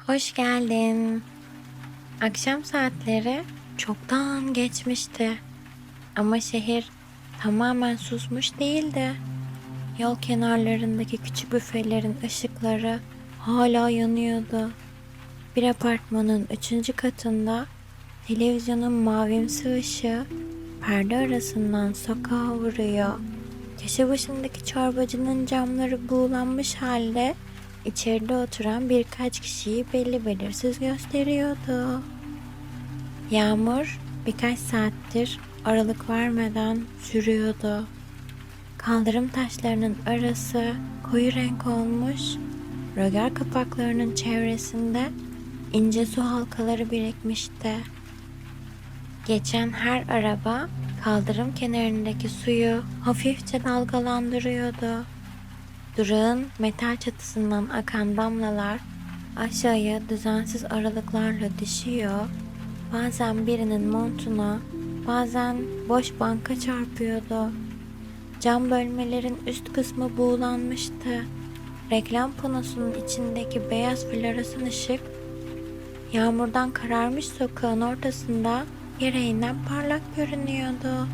Hoş geldin. Akşam saatleri çoktan geçmişti. Ama şehir tamamen susmuş değildi. Yol kenarlarındaki küçük büfelerin ışıkları hala yanıyordu. Bir apartmanın 3. katında televizyonun mavimsi ışığı perde arasından sokağa vuruyor. Köşe başındaki çorbacının camları buğulanmış halde içeride oturan birkaç kişiyi belli belirsiz gösteriyordu. Yağmur birkaç saattir aralık vermeden sürüyordu. Kaldırım taşlarının arası koyu renk olmuş, rögar kapaklarının çevresinde ince su halkaları birikmişti. Geçen her araba kaldırım kenarındaki suyu hafifçe dalgalandırıyordu. Durağın metal çatısından akan damlalar aşağıya düzensiz aralıklarla düşüyor. Bazen birinin montuna, bazen boş banka çarpıyordu. Cam bölmelerin üst kısmı buğulanmıştı. Reklam panosunun içindeki beyaz floresan ışık, yağmurdan kararmış sokağın ortasında yüreğinden parlak görünüyordu.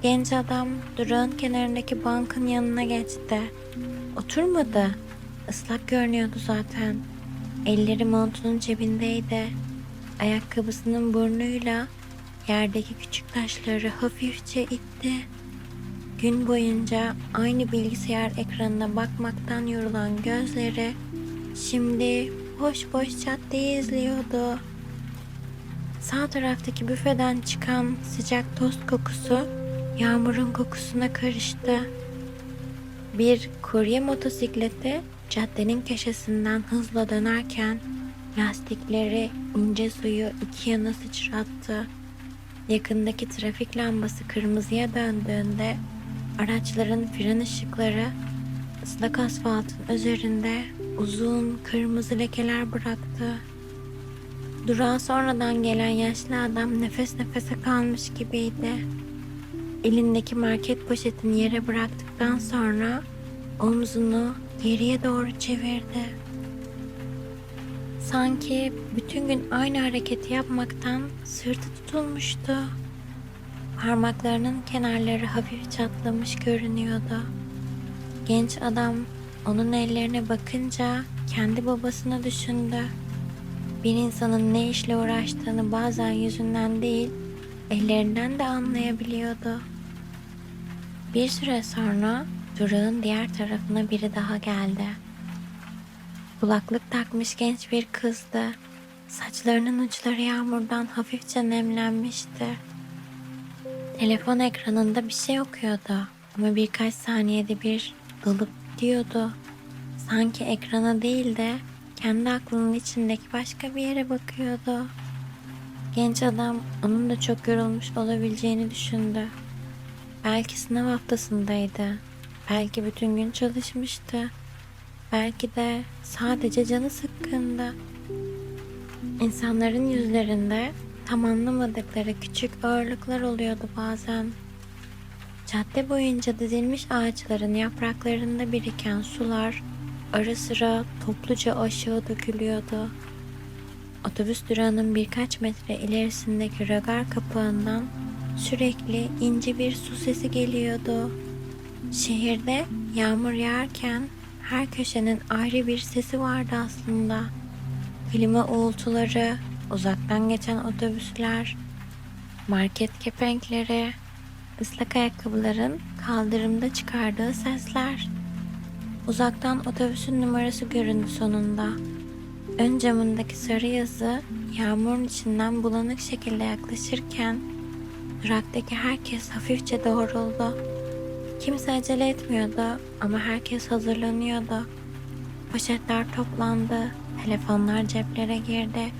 Genç adam durağın kenarındaki bankın yanına geçti. Oturmadı. Islak görünüyordu zaten. Elleri montunun cebindeydi. Ayakkabısının burnuyla yerdeki küçük taşları hafifçe itti. Gün boyunca aynı bilgisayar ekranına bakmaktan yorulan gözleri şimdi boş boş caddeyi izliyordu. Sağ taraftaki büfeden çıkan sıcak tost kokusu yağmurun kokusuna karıştı. Bir kurye motosikleti caddenin köşesinden hızla dönerken lastikleri ince suyu iki yana sıçrattı. Yakındaki trafik lambası kırmızıya döndüğünde araçların fren ışıkları ıslak asfaltın üzerinde uzun kırmızı lekeler bıraktı. Durağa sonradan gelen yaşlı adam nefes nefese kalmış gibiydi. Elindeki market poşetini yere bıraktıktan sonra omzunu geriye doğru çevirdi. Sanki bütün gün aynı hareketi yapmaktan sırtı tutulmuştu. Parmaklarının kenarları hafif çatlamış görünüyordu. Genç adam onun ellerine bakınca kendi babasını düşündü. Bir insanın ne işle uğraştığını bazen yüzünden değil, ellerinden de anlayabiliyordu. Bir süre sonra durağın diğer tarafına biri daha geldi. Kulaklık takmış genç bir kızdı. Saçlarının uçları yağmurdan hafifçe nemlenmişti. Telefon ekranında bir şey okuyordu ama birkaç saniyede bir dalıp gidiyordu. Sanki ekrana değil de kendi aklının içindeki başka bir yere bakıyordu. Genç adam onun da çok yorulmuş olabileceğini düşündü. Belki sınav haftasındaydı. Belki bütün gün çalışmıştı. Belki de sadece canı sıkkındı. İnsanların yüzlerinde tam anlamadıkları küçük ağırlıklar oluyordu bazen. Cadde boyunca dizilmiş ağaçların yapraklarında biriken sular ara sıra topluca aşağı dökülüyordu. Otobüs durağının birkaç metre ilerisindeki rögar kapağından sürekli ince bir su sesi geliyordu. Şehirde yağmur yağarken her köşenin ayrı bir sesi vardı aslında. Klima uğultuları, uzaktan geçen otobüsler, market kepenkleri, ıslak ayakkabıların kaldırımda çıkardığı sesler. Uzaktan otobüsün numarası göründü sonunda. Ön camındaki sarı yazı yağmurun içinden bulanık şekilde yaklaşırken duraktaki herkes hafifçe doğruldu. Kimse acele etmiyordu ama herkes hazırlanıyordu. Poşetler toplandı, telefonlar ceplere girdi,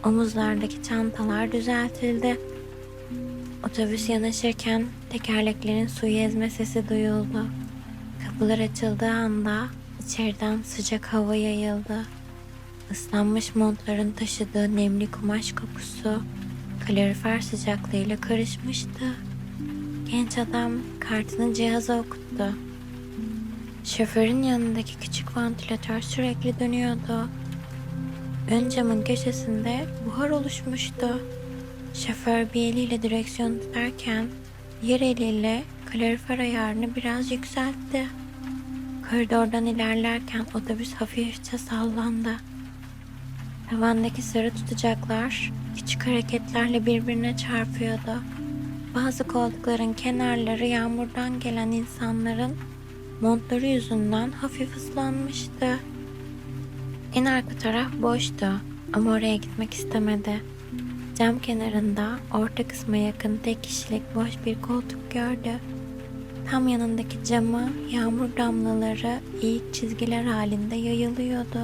omuzlardaki çantalar düzeltildi. Otobüs yanaşırken tekerleklerin suyu ezme sesi duyuldu. Kapılar açıldığı anda içeriden sıcak hava yayıldı. Islanmış montların taşıdığı nemli kumaş kokusu kalorifer sıcaklığıyla karışmıştı. Genç adam kartını cihaza okuttu. Şoförün yanındaki küçük vantilatör sürekli dönüyordu. ön camın köşesinde buhar oluşmuştu. Şoför bir eliyle direksiyonu tutarken diğer eliyle kalorifer ayarını biraz yükseltti. Koridordan ilerlerken otobüs hafifçe sallandı. Tavandaki sarı tutacaklar küçük hareketlerle birbirine çarpıyordu. Bazı koltukların kenarları yağmurdan gelen insanların montları yüzünden hafif ıslanmıştı. En arka taraf boştu ama oraya gitmek istemedi. Cam kenarında orta kısma yakın tek kişilik boş bir koltuk gördü. Tam yanındaki cama yağmur damlaları eğik çizgiler halinde yayılıyordu.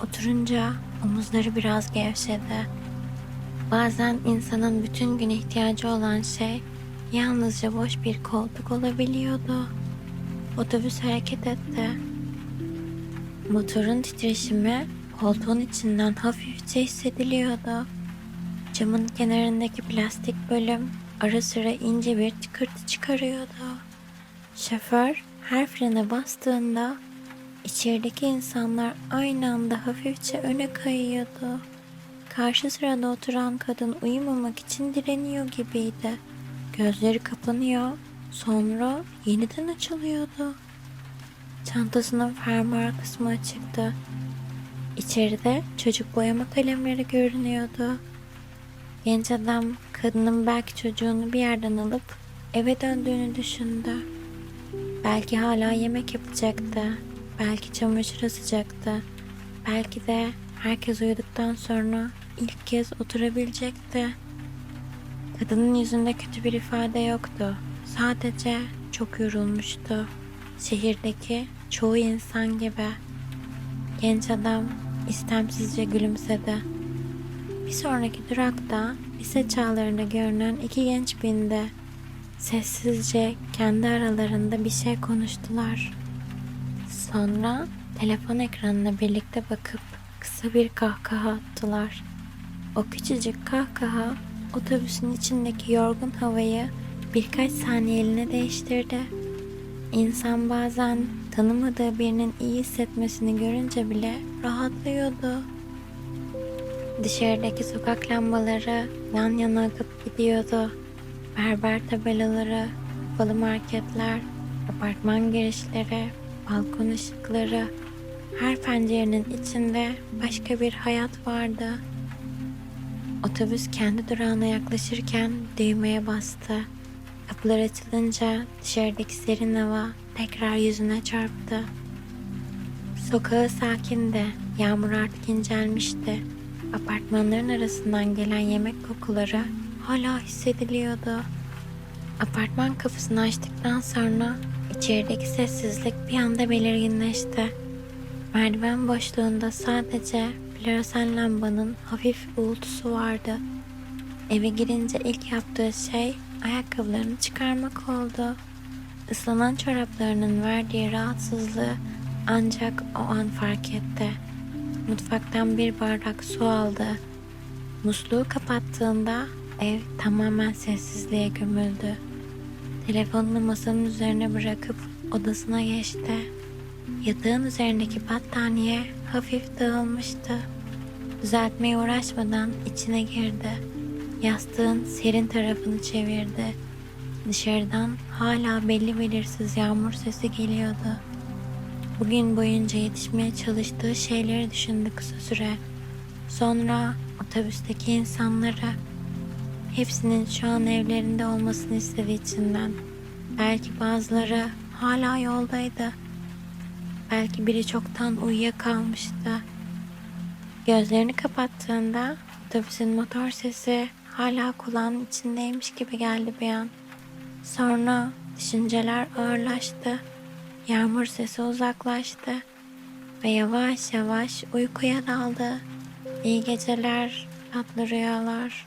Oturunca omuzları biraz gevşedi. Bazen insanın bütün gün ihtiyacı olan şey yalnızca boş bir koltuk olabiliyordu. Otobüs hareket etti. Motorun titreşimi koltuğun içinden hafifçe hissediliyordu. Camın kenarındaki plastik bölüm ara sıra ince bir tıkırtı çıkarıyordu. Şoför her frene bastığında içerideki insanlar aynı anda hafifçe öne kayıyordu. Karşı sırada oturan kadın uyumamak için direniyor gibiydi. Gözleri kapanıyor, sonra yeniden açılıyordu. Çantasının fermuar kısmı açıktı. İçeride çocuk boyama kalemleri görünüyordu. Genç adam kadının belki çocuğunu bir yerden alıp eve döndüğünü düşündü. Belki hala yemek yapacaktı. Belki çamaşır asacaktı. Belki de herkes uyuduktan sonra ilk kez oturabilecekti. Kadının yüzünde kötü bir ifade yoktu. Sadece çok yorulmuştu. Şehirdeki çoğu insan gibi. Genç adam istemsizce gülümsedi. Bir sonraki durakta lise çağlarında görünen iki genç bindi. Sessizce kendi aralarında bir şey konuştular. Sonra telefon ekranına birlikte bakıp kısa bir kahkaha attılar. O küçücük kahkaha otobüsün içindeki yorgun havayı birkaç saniyeliğine değiştirdi. İnsan bazen tanımadığı birinin iyi hissetmesini görünce bile rahatlıyordu. Dışarıdaki sokak lambaları yan yana akıp gidiyordu. Berber tabelaları, kapalı marketler, apartman girişleri, balkon ışıkları, her pencerenin içinde başka bir hayat vardı. Otobüs kendi durağına yaklaşırken düğmeye bastı. Kapılar açılınca dışarıdaki serin hava tekrar yüzüne çarptı. Sokağı sakindi, yağmur artık incelmişti. Apartmanların arasından gelen yemek kokuları hala hissediliyordu. Apartman kapısını açtıktan sonra içerideki sessizlik bir anda belirginleşti. Merdiven boşluğunda sadece floresan lambanın hafif uğultusu vardı. Eve girince ilk yaptığı şey ayakkabılarını çıkarmak oldu. Islanan çoraplarının verdiği rahatsızlığı ancak o an fark etti. Mutfaktan bir bardak su aldı. Musluğu kapattığında ev tamamen sessizliğe gömüldü. Telefonunu masanın üzerine bırakıp odasına geçti. Yatağın üzerindeki battaniye hafif dağılmıştı. Düzeltmeye uğraşmadan içine girdi. Yastığın serin tarafını çevirdi. Dışarıdan hala belli belirsiz yağmur sesi geliyordu. Bugün boyunca yetişmeye çalıştığı şeyleri düşündü kısa süre. Sonra otobüsteki insanları, hepsinin şu an evlerinde olmasını istedi içinden. Belki bazıları hala yoldaydı. Belki biri çoktan uyuyakalmıştı. Gözlerini kapattığında otobüsün motor sesi hala kulağının içindeymiş gibi geldi bir an. Sonra düşünceler ağırlaştı. Yağmur sesi uzaklaştı ve yavaş yavaş uykuya daldı. İyi geceler, tatlı rüyalar.